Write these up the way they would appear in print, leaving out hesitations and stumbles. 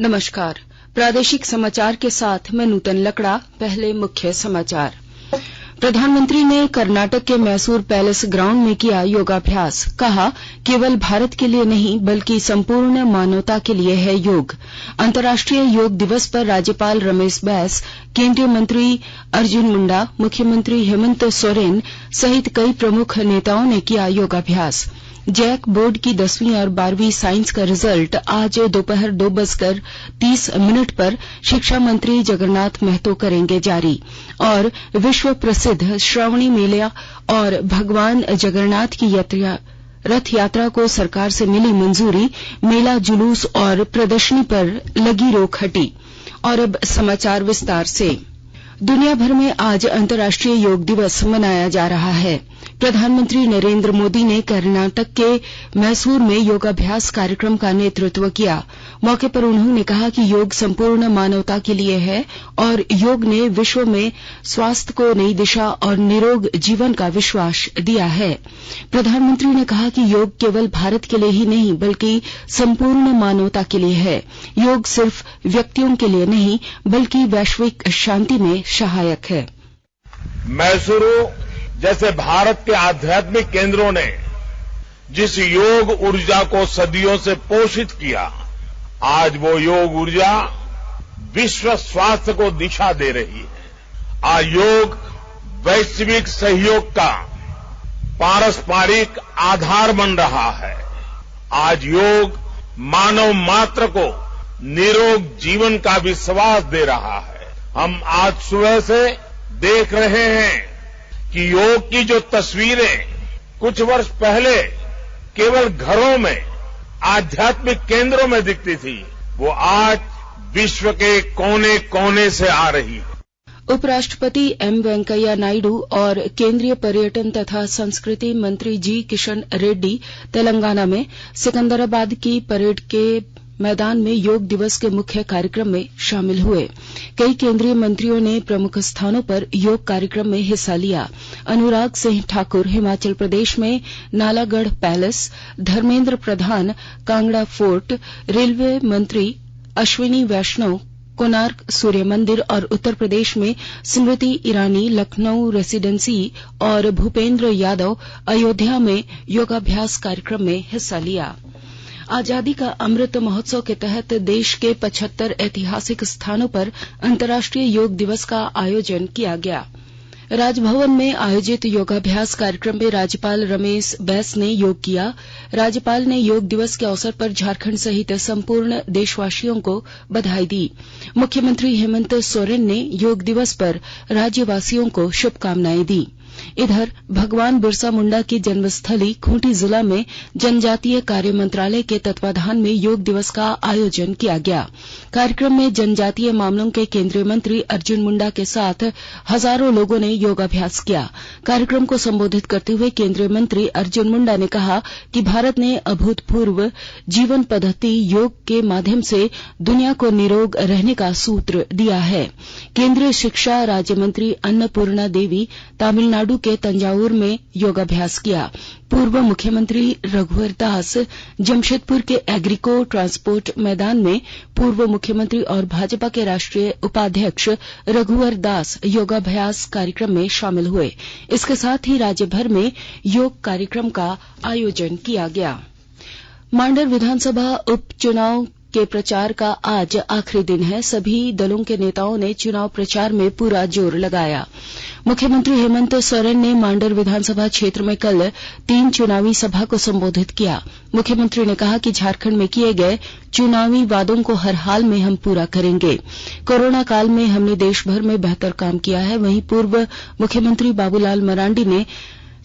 नमस्कार। प्रादेशिक समाचार के साथ मैं नूतन लकड़ा। पहले मुख्य समाचार। प्रधानमंत्री ने कर्नाटक के मैसूर पैलेस ग्राउंड में किया योगाभ्यास। कहा, केवल भारत के लिए नहीं बल्कि संपूर्ण मानवता के लिए है योग। अंतर्राष्ट्रीय योग दिवस पर राज्यपाल रमेश बैस, केंद्रीय मंत्री अर्जुन मुंडा, मुख्यमंत्री हेमंत सोरेन सहित कई प्रमुख नेताओं ने किया योगाभ्यास। जैक बोर्ड की 10वीं और 12वीं साइंस का रिजल्ट आज दोपहर 2:30 पर शिक्षा मंत्री जगन्नाथ महतो करेंगे जारी। और विश्व प्रसिद्ध श्रावणी मेला और भगवान जगन्नाथ की रथ यात्रा को सरकार से मिली मंजूरी। मेला, जुलूस और प्रदर्शनी पर लगी रोक हटी। और अब समाचार विस्तार से। दुनिया भर में आज अंतर्राष्ट्रीय योग दिवस मनाया जा रहा है। प्रधानमंत्री नरेंद्र मोदी ने कर्नाटक के मैसूर में योगाभ्यास कार्यक्रम का नेतृत्व किया। मौके पर उन्होंने कहा कि योग संपूर्ण मानवता के लिए है और योग ने विश्व में स्वास्थ्य को नई दिशा और निरोग जीवन का विश्वास दिया है। प्रधानमंत्री ने कहा कि योग केवल भारत के लिए ही नहीं बल्कि संपूर्ण मानवता के लिए है। योग सिर्फ व्यक्तियों के लिए नहीं बल्कि वैश्विक शांति में सहायक है। मैसूरू जैसे भारत के आध्यात्मिक केंद्रों ने जिस योग ऊर्जा को सदियों से पोषित किया, आज वो योग ऊर्जा विश्व स्वास्थ्य को दिशा दे रही है। आज योग वैश्विक सहयोग का पारस्परिक आधार बन रहा है। आज योग मानव मात्र को निरोग जीवन का विश्वास दे रहा है। हम आज सुबह से देख रहे हैं कि योग की जो तस्वीरें कुछ वर्ष पहले केवल घरों में, आध्यात्मिक केंद्रों में दिखती थी, वो आज विश्व के कोने कोने से आ रही है। उपराष्ट्रपति एम वेंकैया नायडू और केंद्रीय पर्यटन तथा संस्कृति मंत्री जी किशन रेड्डी तेलंगाना में सिकंदराबाद की परेड के मैदान में योग दिवस के मुख्य कार्यक्रम में शामिल हुए। कई केंद्रीय मंत्रियों ने प्रमुख स्थानों पर योग कार्यक्रम में हिस्सा लिया। अनुराग सिंह ठाकुर हिमाचल प्रदेश में Nalagarh palace, Dharmendra Pradhan Kangra fort, railway मंत्री अश्विनी वैष्णव कोणार्क सूर्य मंदिर और उत्तर प्रदेश में स्मृति ईरानी लखनऊ रेसिडेंसी और भूपेंद्र यादव अयोध्या में योगाभ्यास कार्यक्रम में हिस्सा लिया। आजादी का अमृत महोत्सव के तहत देश के 75 ऐतिहासिक स्थानों पर अंतर्राष्ट्रीय योग दिवस का आयोजन किया गया। राजभवन में आयोजित योगाभ्यास कार्यक्रम में राज्यपाल रमेश बैस ने योग किया। राज्यपाल ने योग दिवस के अवसर पर झारखंड सहित संपूर्ण देशवासियों को बधाई दी। मुख्यमंत्री हेमंत सोरेन ने योग दिवस पर राज्यवासियों को शुभकामनाएं दी। इधर भगवान बिरसा मुंडा की जन्मस्थली खूंटी जिला में जनजातीय कार्य मंत्रालय के तत्वाधान में योग दिवस का आयोजन किया गया। कार्यक्रम में जनजातीय मामलों के केंद्रीय मंत्री अर्जुन मुंडा के साथ हजारों लोगों ने योगाभ्यास किया। कार्यक्रम को संबोधित करते हुए केंद्रीय मंत्री अर्जुन मुंडा ने कहा कि भारत ने अभूतपूर्व जीवन पद्धति योग के माध्यम से दुनिया को निरोग रहने का सूत्र दिया है। केंद्रीय शिक्षा राज्य मंत्री अन्नपूर्णा देवी तमिलनाडु के तंजावुर में योगाभ्यास किया। पूर्व मुख्यमंत्री रघुवर दास जमशेदपुर के एग्रीको ट्रांसपोर्ट मैदान में, पूर्व मुख्यमंत्री और भाजपा के राष्ट्रीय उपाध्यक्ष रघुवर दास योगाभ्यास कार्यक्रम में शामिल हुए। इसके साथ ही राज्य भर में योग कार्यक्रम का आयोजन किया गया। मांडर विधानसभा उपचुनाव के प्रचार का आज आखिरी दिन है। सभी दलों के नेताओं ने चुनाव प्रचार में पूरा जोर लगाया। मुख्यमंत्री हेमंत सोरेन ने मांडर विधानसभा क्षेत्र में कल 3 चुनावी सभा को संबोधित किया। मुख्यमंत्री ने कहा कि झारखंड में किए गए चुनावी वादों को हर हाल में हम पूरा करेंगे। कोरोना काल में हमने देश भर में बेहतर काम किया है। वहीं पूर्व मुख्यमंत्री बाबूलाल मरांडी ने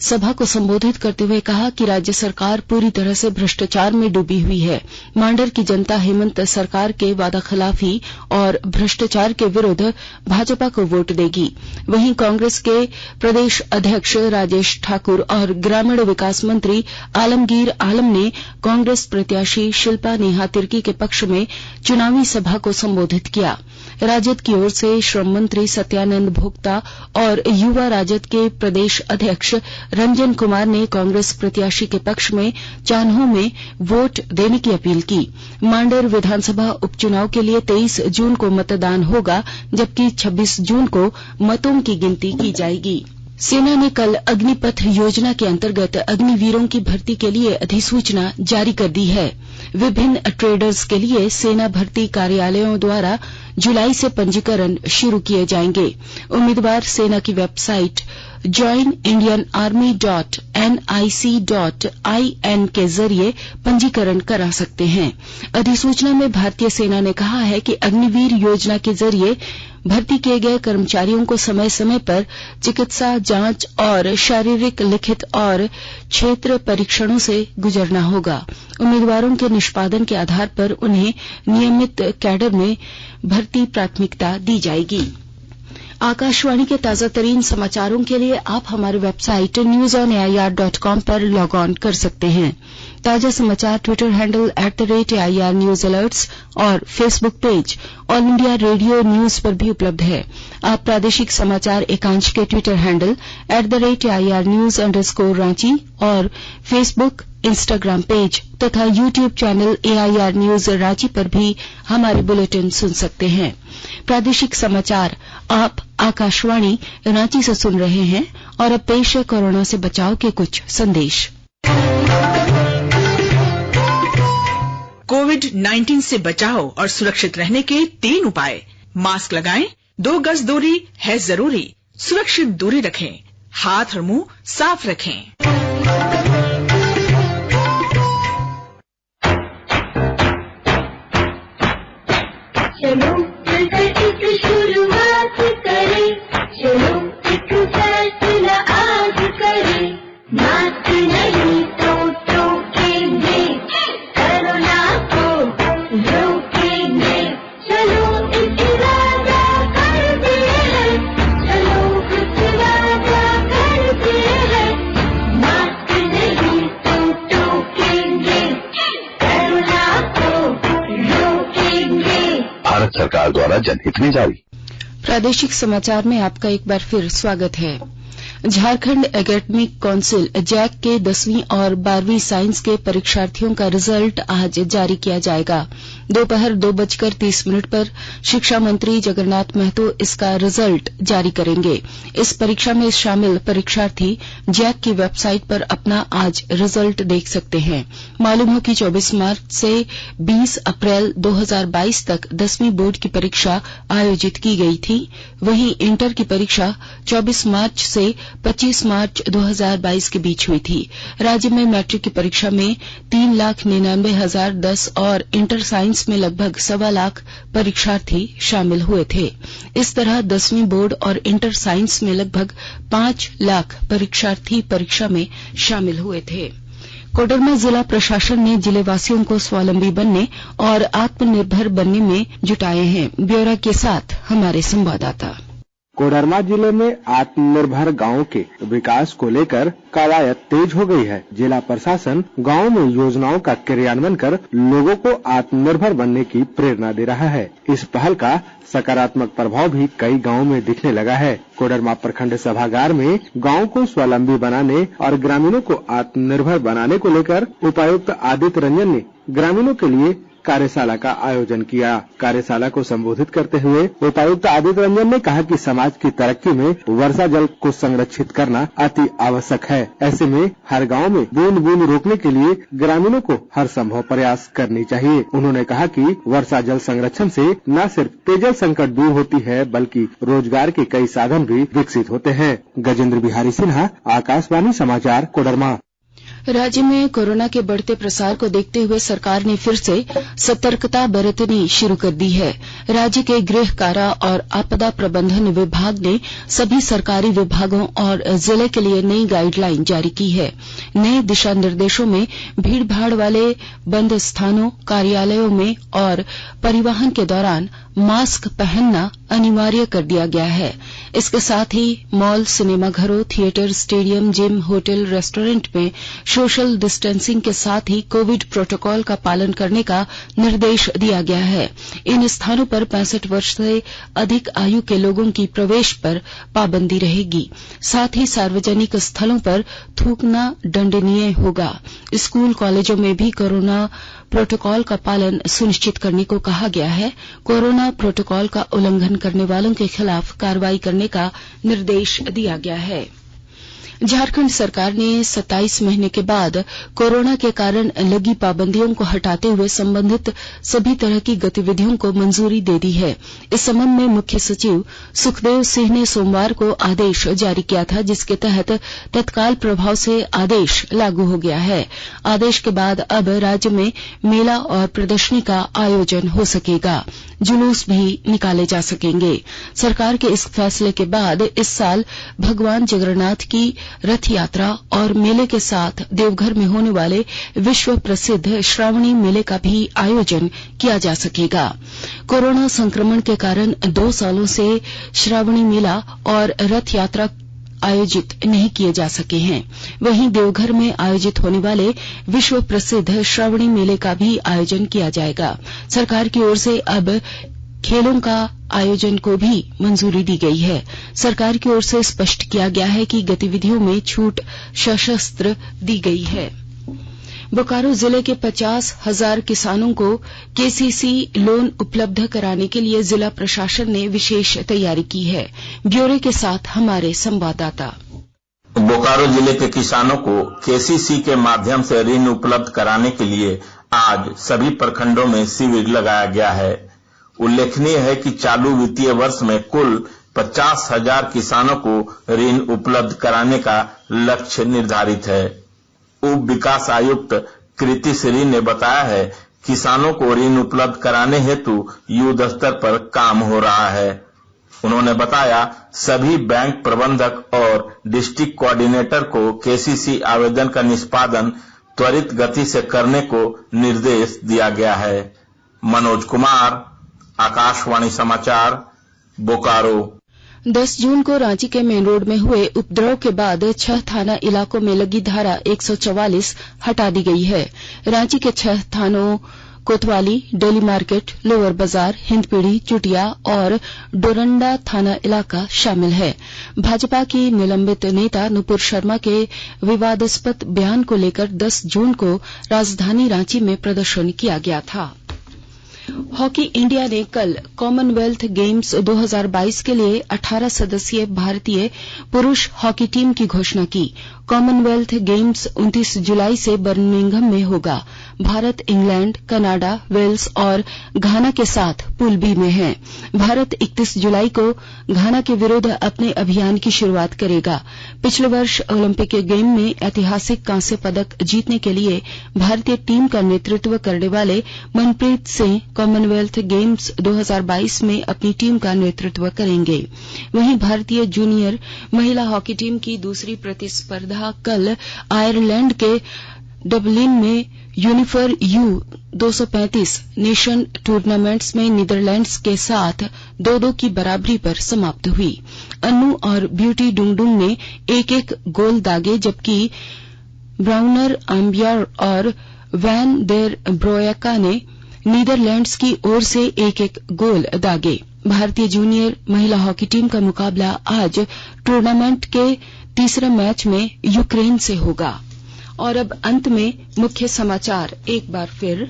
सभा को संबोधित करते हुए कहा कि राज्य सरकार पूरी तरह से भ्रष्टाचार में डूबी हुई है। मांडर की जनता हेमंत सरकार के वादाखिलाफी और भ्रष्टाचार के विरुद्ध भाजपा को वोट देगी। वहीं कांग्रेस के प्रदेश अध्यक्ष राजेश ठाकुर और ग्रामीण विकास मंत्री आलमगीर आलम ने कांग्रेस प्रत्याशी शिल्पा नेहा तिर्की के पक्ष में चुनावी सभा को संबोधित किया। राजद की ओर से श्रम मंत्री सत्यानंद भोक्ता और युवा राजद के प्रदेश अध्यक्ष रंजन कुमार ने कांग्रेस प्रत्याशी के पक्ष में चान्हो में वोट देने की अपील की। मांडर विधानसभा उपचुनाव के लिए 23 जून को मतदान होगा, जबकि 26 जून को मतों की गिनती की जाएगी। सेना ने कल अग्निपथ योजना के अंतर्गत अग्निवीरों की भर्ती के लिए अधिसूचना जारी कर दी है। विभिन्न ट्रेडर्स के लिए सेना भर्ती कार्यालयों द्वारा जुलाई से पंजीकरण शुरू किए जाएंगे। उम्मीदवार सेना की वेबसाइट joinindianarmy.nic.in के जरिए पंजीकरण करा सकते हैं। अधिसूचना में भारतीय सेना ने कहा है कि अग्निवीर योजना के जरिए भर्ती किए गए कर्मचारियों को समय समय पर चिकित्सा जांच और शारीरिक लिखित और क्षेत्र परीक्षणों से गुजरना होगा। उम्मीदवारों के निष्पादन के आधार पर उन्हें नियमित कैडर में भर्ती प्राथमिकता दी जाएगी। आकाशवाणी के ताजा तरीन समाचारों के लिए आप हमारी वेबसाइट newsonair.com पर लॉग ऑन कर सकते हैं। ताजा समाचार Twitter handle @AIR news alerts और Facebook page all India radio news पर भी उपलब्ध है। आप प्रादेशिक समाचार एकांश के Twitter handle @AIR news _Ranchi और फेसबुक, इंस्टाग्राम पेज तथा YouTube channel AIR news Ranchi पर भी हमारे बुलेटिन सुन सकते हैं। प्रादेशिक समाचार आप आकाशवाणी रांची से सुन रहे हैं और अब पेश है कोरोना से बचाव के कुछ संदेश। कोविड-19 से बचाव और सुरक्षित रहने के 3 उपाय। मास्क लगाएं, 2 गज दूरी है जरूरी, सुरक्षित दूरी रखें, हाथ और मुंह साफ रखें। चलो मिलकर एक शुरुआत करें, चलो एक फैसला आज करें, मास्क नहीं तो टोकेंगे, कोरोना को रोकेंगे, चलो एक वादा करते हैं, चलो एक वादा करते हैं, मास्क नहीं तो टोकेंगे, कोरोना को रोकेंगे। भारत सरकार द्वारा जनहित में जारी। प्रादेशिक समाचार में आपका एक बार फिर स्वागत है। झारखंड एकेडमिक काउंसिल जैक के 10वीं और 12वीं साइंस के परीक्षार्थियों का रिजल्ट आज जारी किया जाएगा। दोपहर 2:30 पर शिक्षा मंत्री जगन्नाथ महतो इसका रिजल्ट जारी करेंगे। इस परीक्षा में शामिल परीक्षार्थी जैक की वेबसाइट पर अपना आज रिजल्ट देख सकते हैं। मालूम हो कि 24 मार्च से 20 अप्रैल 2022 तक 10वीं बोर्ड की परीक्षा आयोजित की गई थी। वहीं इंटर की परीक्षा 24 मार्च से 25 मार्च 2022 के बीच हुई थी। राज्य में मैट्रिक की परीक्षा में 3,99,010 और इंटर साइंस में लगभग 1.25 लाख परीक्षार्थी शामिल हुए थे। इस तरह 10वीं बोर्ड और इंटर साइंस में लगभग 5 लाख परीक्षार्थी परीक्षा में शामिल हुए थे। कोडरमा जिला प्रशासन ने जिलेवासियों को स्वावलंबी बनने और आत्मनिर्भर बनने में जुटाए हैं। ब्यौरा के साथ हमारे संवाददाता। कोडरमा जिले में आत्मनिर्भर गांव के विकास को लेकर कवायद तेज हो गई है। जिला प्रशासन गांव में योजनाओं का क्रियान्वयन कर लोगों को आत्मनिर्भर बनने की प्रेरणा दे रहा है। इस पहल का सकारात्मक प्रभाव भी कई गांवों में दिखने लगा है। कोडरमा प्रखंड सभागार में गांव को स्वावलंबी बनाने और ग्रामीणों को आत्मनिर्भर बनाने को लेकर उपायुक्त आदित्य रंजन ने ग्रामीणों के लिए कार्यशाला का आयोजन किया। कार्यशाला को संबोधित करते हुए उपायुक्त आदित्य रंजन ने कहा कि समाज की तरक्की में वर्षा जल को संरक्षित करना अति आवश्यक है। ऐसे में हर गांव में बूंद बूंद रोकने के लिए ग्रामीणों को हर संभव प्रयास करनी चाहिए। उन्होंने कहा कि वर्षा जल संरक्षण से न सिर्फ पेयजल संकट दूर होती है बल्कि रोजगार के कई साधन भी विकसित होते हैं। गजेंद्र बिहारी सिन्हा, आकाशवाणी समाचार, कोडरमा। राज्य में कोरोना के बढ़ते प्रसार को देखते हुए सरकार ने फिर से सतर्कता बरतनी शुरू कर दी है। राज्य के गृह कारा और आपदा प्रबंधन विभाग ने सभी सरकारी विभागों और जिले के लिए नई गाइडलाइन जारी की है। नए दिशा निर्देशों में भीड़भाड़ वाले बंद स्थानों, कार्यालयों में और परिवहन के दौरान मास्क पहनना अनिवार्य कर दिया गया है। इसके साथ ही मॉल, सिनेमा घरों, theatre, stadium, gym, hotel, restaurant में सोशल डिस्टेंसिंग के साथ ही कोविड प्रोटोकॉल का पालन करने का निर्देश दिया गया है। इन स्थानों पर 65 वर्ष से अधिक आयु के लोगों की प्रवेश पर पाबंदी रहेगी। साथ ही सार्वजनिक स्थलों पर थूकना दंडनीय होगा। स्कूल कॉलेजों में भी कोरोना प्रोटोकॉल का पालन सुनिश्चित करने को कहा गया है। कोरोना प्रोटोकॉल का उल्लंघन करने वालों के खिलाफ कार्रवाई करने का निर्देश दिया गया है। झारखंड सरकार ने 27 महीने के बाद कोरोना के कारण लगी पाबंदियों को हटाते हुए संबंधित सभी तरह की गतिविधियों को मंजूरी दे दी है। इस संबंध में मुख्य सचिव सुखदेव सिंह ने सोमवार को आदेश जारी किया था, जिसके तहत तत्काल प्रभाव से आदेश लागू हो गया है। आदेश के बाद अब राज्य में मेला और प्रदर्शनी का आयोजन हो सकेगा, जुलूस भी निकाले जा सकेंगे। सरकार के इस फैसले के बाद इस साल भगवान जगन्नाथ की रथ यात्रा और मेले के साथ देवघर में होने वाले विश्व प्रसिद्ध श्रावणी मेले का भी आयोजन किया जा सकेगा। कोरोना संक्रमण के कारण 2 सालों से श्रावणी मेला और रथ यात्रा आयोजित नहीं किए जा सके हैं। वहीं देवघर में आयोजित होने वाले विश्व प्रसिद्ध श्रावणी मेले का भी आयोजन किया जाएगा। सरकार की ओर से अब खेलों का आयोजन को भी मंजूरी दी गई है। सरकार की ओर से स्पष्ट किया गया है कि गतिविधियों में छूट सशस्त्र दी गई है। बोकारो जिले के 50,000 किसानों को केसीसी लोन उपलब्ध कराने के लिए जिला प्रशासन ने विशेष तैयारी की है। ब्यौरे के साथ हमारे संवाददाता। बोकारो जिले के किसानों को केसीसी के माध्यम से ऋण उपलब्ध कराने के लिए आज सभी प्रखंडों में शिविर लगाया गया है। उल्लेखनीय है कि चालू वित्तीय वर्ष में कुल 50,000 किसानों को ऋण उपलब्ध कराने का लक्ष्य निर्धारित है। उप विकास आयुक्त कृति श्री ने बताया है, किसानों को ऋण उपलब्ध कराने हेतु युद्ध स्तर पर काम हो रहा है। उन्होंने बताया, सभी बैंक प्रबंधक और डिस्ट्रिक्ट कोऑर्डिनेटर को केसीसी आवेदन का निष्पादन त्वरित गति से करने को निर्देश दिया गया है। मनोज कुमार, आकाशवाणी समाचार, बोकारो। 10 जून को रांची के मेन रोड में हुए उपद्रव के बाद 6 थाना इलाकों में लगी धारा 144 हटा दी गई है। रांची के 6 थानों कोतवाली, डेली मार्केट, लोअर बाजार, हिंदपीढ़ी, चुटिया और डोरंडा थाना इलाका शामिल है। भाजपा की निलंबित नेता नुपुर शर्मा के विवादास्पद बयान को लेकर 10 जून को राजधानी रांची में प्रदर्शन किया गया था। हॉकी इंडिया ने कल कॉमनवेल्थ गेम्स 2022 के लिए 18 सदस्यीय भारतीय पुरुष हॉकी टीम की घोषणा की। कॉमनवेल्थ गेम्स 29 जुलाई से बर्मिंघम में होगा। भारत इंग्लैंड, कनाडा, वेल्स और घाना के साथ पूल बी में है। भारत 31 जुलाई को घाना के विरुद्ध अपने अभियान की शुरुआत करेगा। पिछले वर्ष ओलंपिक गेम में ऐतिहासिक कांस्य पदक जीतने के लिए भारतीय टीम का नेतृत्व करने वाले मनप्रीत सिंह कॉमनवेल्थ गेम्स 2022 में अपनी टीम का नेतृत्व करेंगे। वहीं भारतीय जूनियर महिला हॉकी टीम की दूसरी प्रतिस्पर्धा कल आयरलैंड के डबलिन में यूनिफर यू 235 नेशन टूर्नामेंट्स में नीदरलैंड्स के साथ 2-2 की बराबरी पर समाप्त हुई। अन्नू और ब्यूटी डुंगडुंग ने 1-1 गोल दागे, जबकि ब्राउनर आम्बियर और वैन डेर ब्रोयका ने नीदरलैंड्स की ओर से 1-1 गोल दागे। भारतीय जूनियर महिला हॉकी टीम का मुकाबला आज टूर्नामेंट के तीसरे मैच में यूक्रेन से होगा। और अब अंत में मुख्य समाचार एक बार फिर।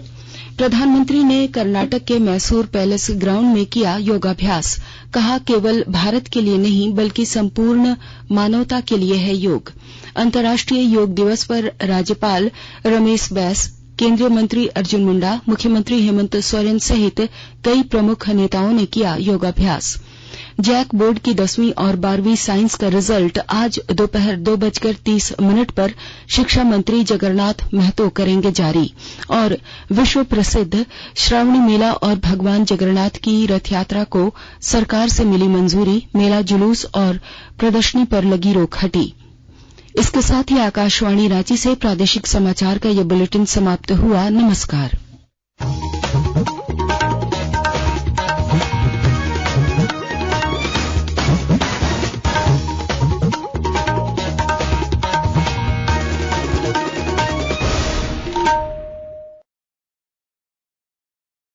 प्रधानमंत्री ने कर्नाटक के मैसूर पैलेस ग्राउंड में किया योगाभ्यास। कहा, केवल भारत के लिए नहीं बल्कि संपूर्ण मानवता के लिए है योग। अंतर्राष्ट्रीय योग दिवस पर राज्यपाल रमेश बैस, केंद्रीय मंत्री अर्जुन मुंडा, मुख्यमंत्री हेमंत सोरेन सहित कई प्रमुख नेताओं ने किया योगाभ्यास। जैक बोर्ड की 10वीं और 12वीं साइंस का रिजल्ट आज दोपहर 2:30 पर शिक्षा मंत्री जगन्नाथ महतो करेंगे जारी। और विश्व प्रसिद्ध श्रावणी मेला और भगवान जगन्नाथ की रथ यात्रा को सरकार से मिली मंजूरी। मेला, जुलूस और प्रदर्शनी पर लगी रोक हटी। इसके साथ ही आकाशवाणी रांची से प्रादेशिक समाचार का ये बुलेटिन समाप्त हुआ। नमस्कार।